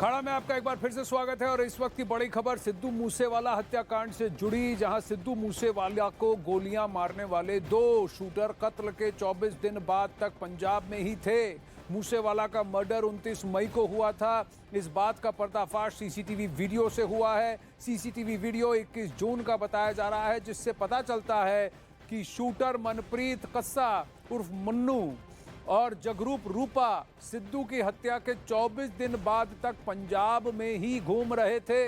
अखाड़ा में आपका एक बार फिर से स्वागत है और इस वक्त की बड़ी खबर सिद्धू मूसेवाला हत्याकांड से जुड़ी, जहां सिद्धू मूसेवाला को गोलियां मारने वाले दो शूटर कत्ल के 24 दिन बाद तक पंजाब में ही थे। मूसेवाला का मर्डर 29 मई को हुआ था। इस बात का पर्दाफाश सीसीटीवी वीडियो से हुआ है। सीसीटीवी वीडियो 21 जून का बताया जा रहा है, जिससे पता चलता है कि शूटर मनप्रीत कस्सा उर्फ मन्नू और जगरूप रूपा सिद्धू की हत्या के 24 दिन बाद तक पंजाब में ही घूम रहे थे।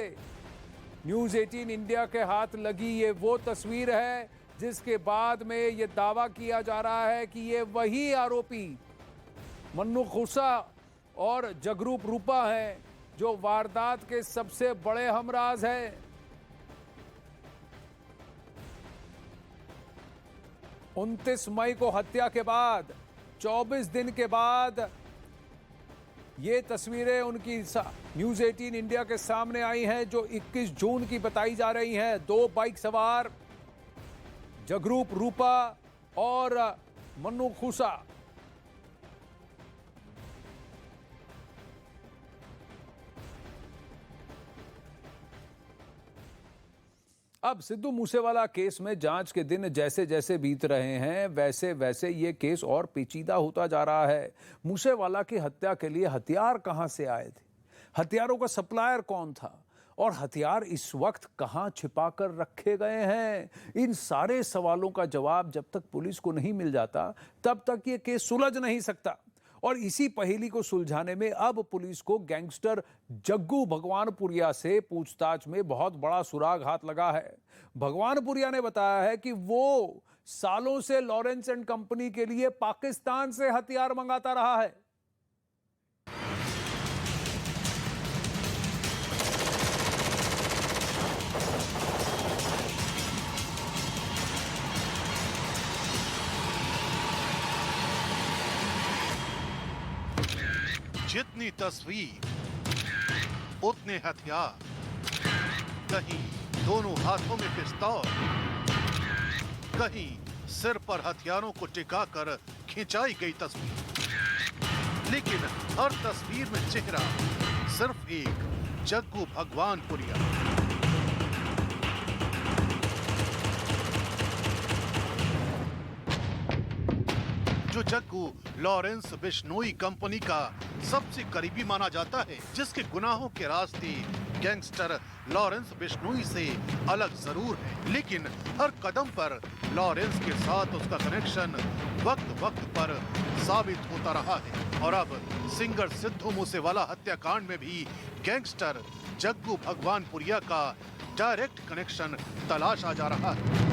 न्यूज़ 18 इंडिया के हाथ लगी ये वो तस्वीर है जिसके बाद में ये दावा किया जा रहा है कि ये वही आरोपी मन्नू खुसा और जगरूप रूपा हैं जो वारदात के सबसे बड़े हमराज हैं। 29 मई को हत्या के बाद 24 दिन के बाद ये तस्वीरें उनकी न्यूज़ 18 इंडिया के सामने आई हैं, जो 21 जून की बताई जा रही हैं। दो बाइक सवार जगरूप रूपा और मन्नू खुसा। अब सिद्धू मूसेवाला केस में जांच के दिन जैसे जैसे बीत रहे हैं वैसे वैसे ये केस और पेचीदा होता जा रहा है। मूसेवाला की हत्या के लिए हथियार कहां से आए थे, हथियारों का सप्लायर कौन था और हथियार इस वक्त कहां छिपा कर रखे गए हैं, इन सारे सवालों का जवाब जब तक पुलिस को नहीं मिल जाता तब तक ये केस सुलझ नहीं सकता। और इसी पहेली को सुलझाने में अब पुलिस को गैंगस्टर जग्गू भगवानपुरिया से पूछताछ में बहुत बड़ा सुराग हाथ लगा है। भगवानपुरिया ने बताया है कि वो सालों से लॉरेंस एंड कंपनी के लिए पाकिस्तान से हथियार मंगाता रहा है। जितनी तस्वीर उतने हथियार, कहीं दोनों हाथों में पिस्तौल, कहीं सिर पर हथियारों को टिकाकर खिंचाई गई तस्वीर, लेकिन हर तस्वीर में चेहरा सिर्फ एक जग्गू भगवानपुरिया। जो जग्गू लॉरेंस बिश्नोई कंपनी का सबसे करीबी माना जाता है, जिसके गुनाहों के रास्ते गैंगस्टर लॉरेंस बिश्नोई से अलग जरूर है, लेकिन हर कदम पर लॉरेंस के साथ उसका कनेक्शन वक्त वक्त पर साबित होता रहा है। और अब सिंगर सिद्धू मूसेवाला हत्याकांड में भी गैंगस्टर जग्गू भगवानपुरिया का डायरेक्ट कनेक्शन तलाशा जा रहा है।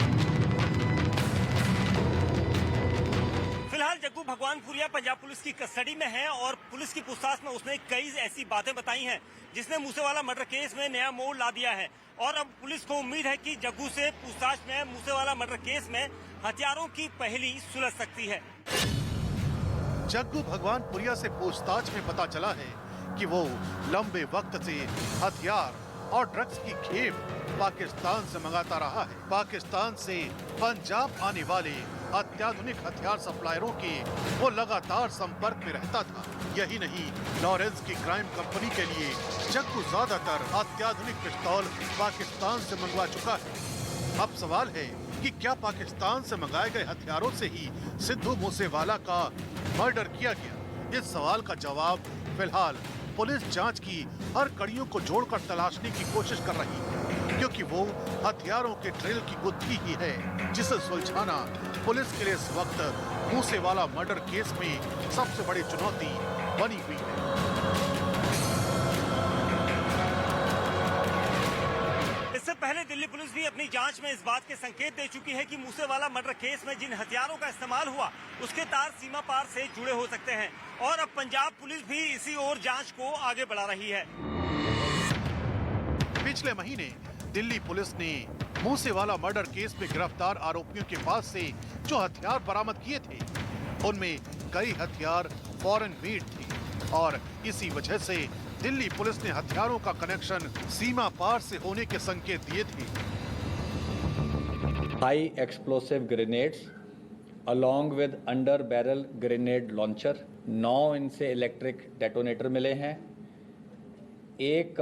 फिलहाल जग्गू भगवानपुरिया पंजाब पुलिस की कस्टडी में है और पुलिस की पूछताछ में उसने कई ऐसी बातें बताई हैं जिसने मूसेवाला मर्डर केस में नया मोड़ ला दिया है। और अब पुलिस को उम्मीद है कि जग्गू से पूछताछ में मूसेवाला मर्डर केस में हथियारों की पहेली सुलझ सकती है। जग्गू भगवानपुरिया से पूछताछ में पता चला है कि वो लंबे वक्त से हथियार और ड्रग्स की खेप पाकिस्तान से मंगाता रहा है। पाकिस्तान से पंजाब आने वाले अत्याधुनिक हथियार सप्लायरों के वो लगातार संपर्क में रहता था। यही नहीं, लॉरेंस की क्राइम कंपनी के लिए जग्गू ज्यादातर अत्याधुनिक पिस्तौल पाकिस्तान से मंगवा चुका है। अब सवाल है कि क्या पाकिस्तान से मंगाए गए हथियारों से ही सिद्धू मूसेवाला का मर्डर किया गया? इस सवाल का जवाब फिलहाल पुलिस जांच की हर कड़ियों को जोड़कर तलाशने की कोशिश कर रही है, क्योंकि वो हथियारों के ट्रेल की गुत्थी ही है जिसे सुलझाना पुलिस के लिए इस वक्त मूसेवाला मर्डर केस में सबसे बड़ी चुनौती बनी हुई है। इससे पहले दिल्ली पुलिस भी अपनी जांच में इस बात के संकेत दे चुकी है कि मूसेवाला मर्डर केस में जिन हथियारों का इस्तेमाल हुआ उसके तार सीमा पार से जुड़े हो सकते हैं। और अब पंजाब पुलिस भी इसी ओर जांच को आगे बढ़ा रही है। पिछले महीने दिल्ली पुलिस ने मूसेवाला मर्डर केस में गिरफ्तार आरोपियों के पास से जो हथियार बरामद किए थे, उनमें कई हथियार फॉरेन मेड थे और इसी वजह से दिल्ली पुलिस ने हथियारों का कनेक्शन सीमा पार से होने के संकेत दिए थे। High explosive grenades along with under barrel grenade launcher, 9 इनसे इलेक्ट्रिक डेटोनेटर मिले हैं, एक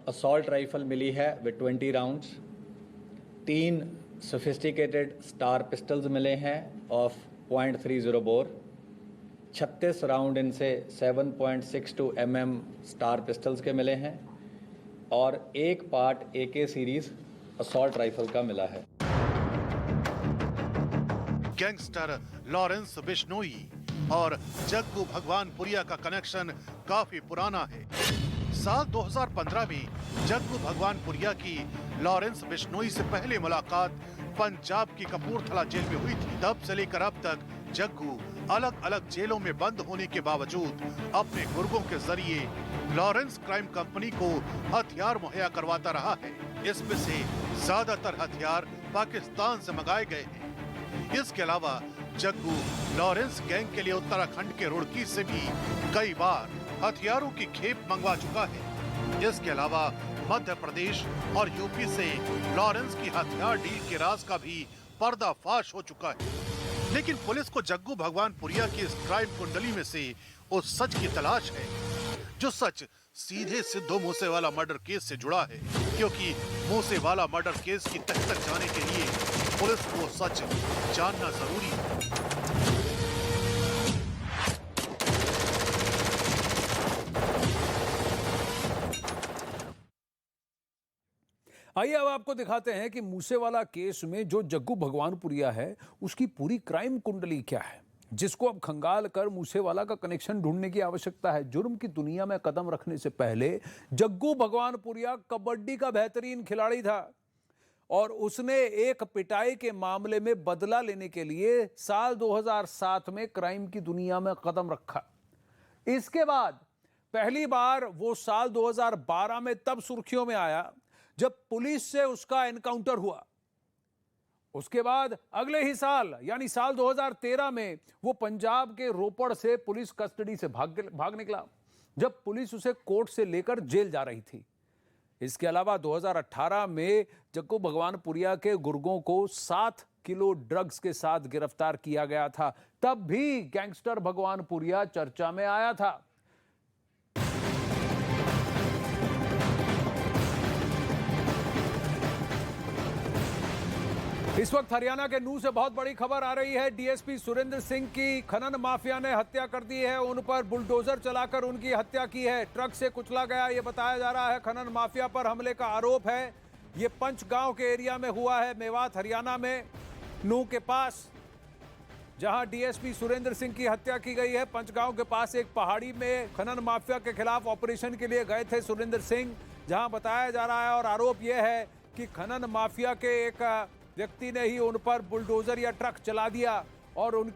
असॉल्ट राइफल मिली है with 20 rounds, 3 sophisticated star pistols मिले हैं ऑफ .30 बोर, 36 राउंड इनसे 7.62 mm स्टार पिस्टल्स के मिले हैं और एक part AK series assault rifle का मिला है। गैंगस्टर लॉरेंस बिश्नोई और जग्गू भगवानपुरिया का कनेक्शन काफी पुराना है। साल 2015 में जग्गू भगवानपुरिया की लॉरेंस बिश्नोई से पहले मुलाकात पंजाब की कपूरथला जेल में हुई थी। तब से लेकर अब तक जग्गू अलग अलग जेलों में बंद होने के बावजूद अपने गुर्गों के जरिए लॉरेंस क्राइम कंपनी को हथियार मुहैया करवाता रहा है। इसमें से ज्यादातर हथियार पाकिस्तान से मंगाए गए हैं। इसके अलावा जग्गू लॉरेंस गैंग के लिए उत्तराखंड के रुड़की से भी कई बार हथियारों की खेप मंगवा चुका है। इसके अलावा मध्य प्रदेश और यूपी से लॉरेंस की हथियार डील के राज का भी पर्दाफाश हो चुका है। लेकिन पुलिस को जग्गू भगवानपुरिया की इस क्राइम कुंडली में से उस सच की तलाश है, जो सच सीधे सिद्धू मूसेवाला मर्डर केस से जुड़ा है। क्योंकि मूसेवाला मर्डर केस की तह तक जाने के लिए पुलिस को सच जानना जरूरी है। आइए अब आपको दिखाते हैं कि मूसेवाला केस में जो जग्गू भगवानपुरिया है उसकी पूरी क्राइम कुंडली क्या है, जिसको अब खंगाल कर मूसेवाला का कनेक्शन ढूंढने की आवश्यकता है। जुर्म की दुनिया में कदम रखने से पहले जग्गू भगवानपुरिया कबड्डी का बेहतरीन खिलाड़ी था और उसने एक पिटाई के मामले में बदला लेने के लिए साल 2007 में क्राइम की दुनिया में कदम रखा। इसके बाद पहली बार वो साल 2012 में तब सुर्खियों में आया जब पुलिस से उसका एनकाउंटर हुआ। उसके बाद अगले ही साल यानी साल 2013 में वो पंजाब के रोपड़ से पुलिस कस्टडी से भाग निकला, जब पुलिस उसे कोर्ट से लेकर जेल जा रही थी। इसके अलावा 2018 में जग्गू भगवानपुरिया के गुर्गों को 7 किलो ड्रग्स के साथ गिरफ्तार किया गया था। तब भी गैंगस्टर भगवानपुरिया चर्चा में आया था। इस वक्त हरियाणा के नूह से बहुत बड़ी खबर आ रही है। डीएसपी सुरेंद्र सिंह की खनन माफिया ने हत्या कर दी है। उन पर बुलडोजर चलाकर उनकी हत्या की है। ट्रक से कुचला गया ये बताया जा रहा है। खनन माफिया पर हमले का आरोप है। ये पंचगांव के एरिया में हुआ है, मेवात हरियाणा में, नूह के पास, जहां डीएसपी सुरेंद्र सिंह की हत्या की गई है। पंचगांव के पास एक पहाड़ी में खनन माफिया के खिलाफ ऑपरेशन के लिए गए थे सुरेंद्र सिंह, जहां बताया जा रहा है और आरोप यह है कि खनन माफिया के एक व्यक्ति ने ही उन पर बुलडोजर या ट्रक चला दिया और उनकी